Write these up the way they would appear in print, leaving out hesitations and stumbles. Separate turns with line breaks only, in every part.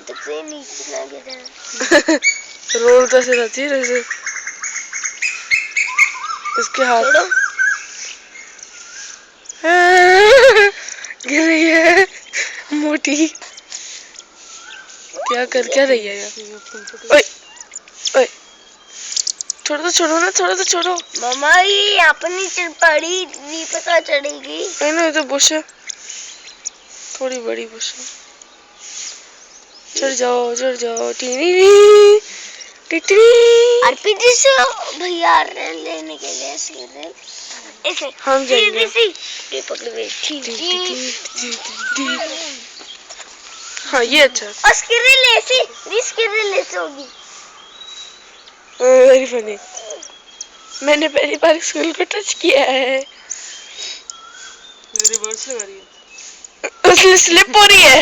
तक से नीचे ना गिरे।
रोल कैसे रहती है जैसे इसके हाथ गिर रही है मोटी। क्या कर क्या रही है यार? ओए ओए छोड़ो ना, थोड़ा तो छोड़ो।
मामा ये अपनी चढ़ पड़ी नहीं पता चढ़ेगी।
नहीं तो बुश है, थोड़ी बड़ी बुश है। चढ़ जाओ टीनी
आरपीजी से भैया लेने के लिए ऐसे
हम जाएंगे। हाँ ये अच्छा।
उसकी रिलेस होगी।
Very funny. मैंने पहली बार स्कूल को टच किया है। रिवर्स लगा रही है, उसने स्लिप हो रही है।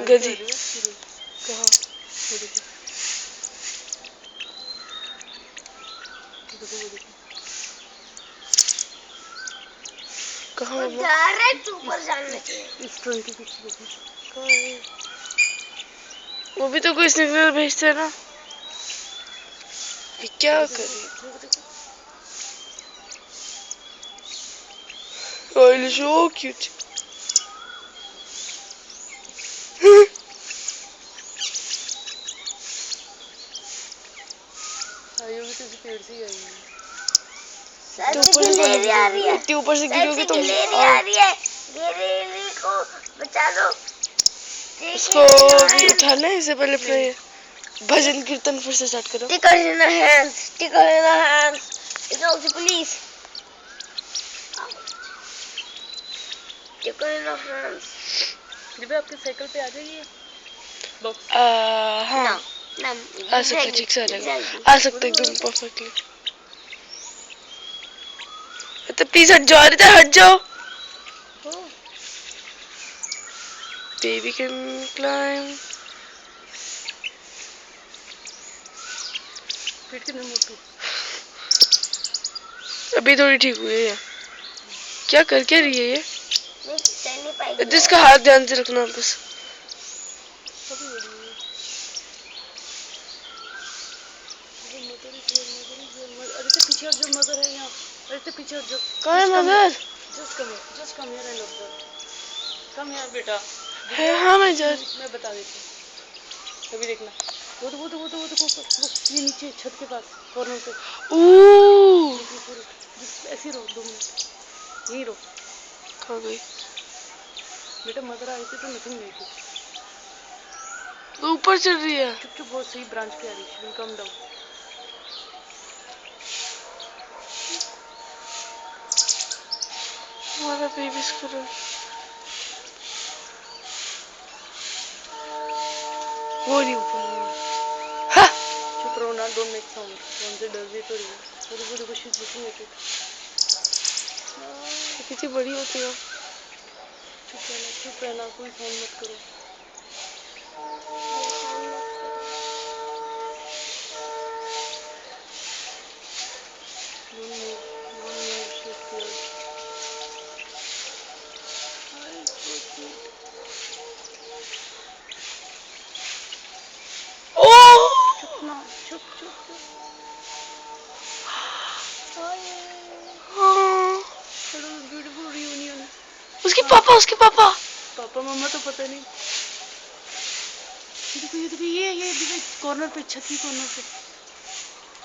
गजी कहाँ? कहाँ
डायरेक्ट ऊपर जाने चाहिए।
इस ट्रेन के पीछे देखो कहाँ है? वो भी तो कोई सिग्नल भेजते है ना। ये क्या करे? Oh, it is so cute. आयु भी तो इस पेड़ से ही आई है। इतनी ऊपर से गिरोगे तुम।
गिरेली को बचा लो।
इसको भी उठाना है, इससे पहले अपने भजन कीर्तन फिर से स्टार्ट करो।
Sticker in the hands. Sticker in the hands. It's also police. Sticker in the hands.
Divya आपकी साइकिल पे आ जाएगी बॉक्स? हाँ आ सकते, ठीक से आ सकते एकदम परफेक्टली। तो प्लीज हट जाओ, अरे हट जाओ। Baby can climb. पेट कितने मोटू। अभी थोड़ी ठीक हुई है। क्या कर क्या रही है ये? जिसका हाथ ध्यान से रखना बस। अरे तो पीछे हट जाओ, मदर है यहाँ। अरे तो पीछे हट जाओ। कहाँ है mother? Just come here and observe. Come here बेटा। हाँ मैं बता देती हूँ, अभी देखना। वो ये नीचे छत के पास कॉर्नर पे। ऐसे रहो 2 मिनट, यही रहो। कहाँ गई बेटा? मदर आई थी तो नथिंग गई थी। वो ऊपर चढ़ रही है। चुप बहुत सही ब्रांच पे आ रही है। Come down. हमारा बेबी स्कूल वो नहीं ऊपर। हाँ चुप रहो ना, डोंट मेक साउंड। कौन से डर भी तो रही है। पूरी कोशिश लुकिंग एट इट। कितनी बड़ी होती है। चुप रहना, कोई साउंड मत करो। Beautiful reunion. उसके पापा मम्मा तो पता नहीं। ये देखो ये कॉर्नर पे, छत की कॉर्नर पे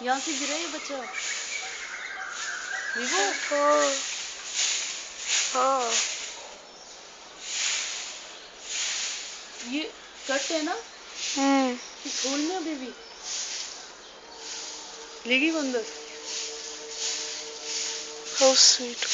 यहाँ से गिरा ये बच्चा। हाँ ये कट है ना। छोड़ना बेबी, लेगी वो अंदर। How sweet.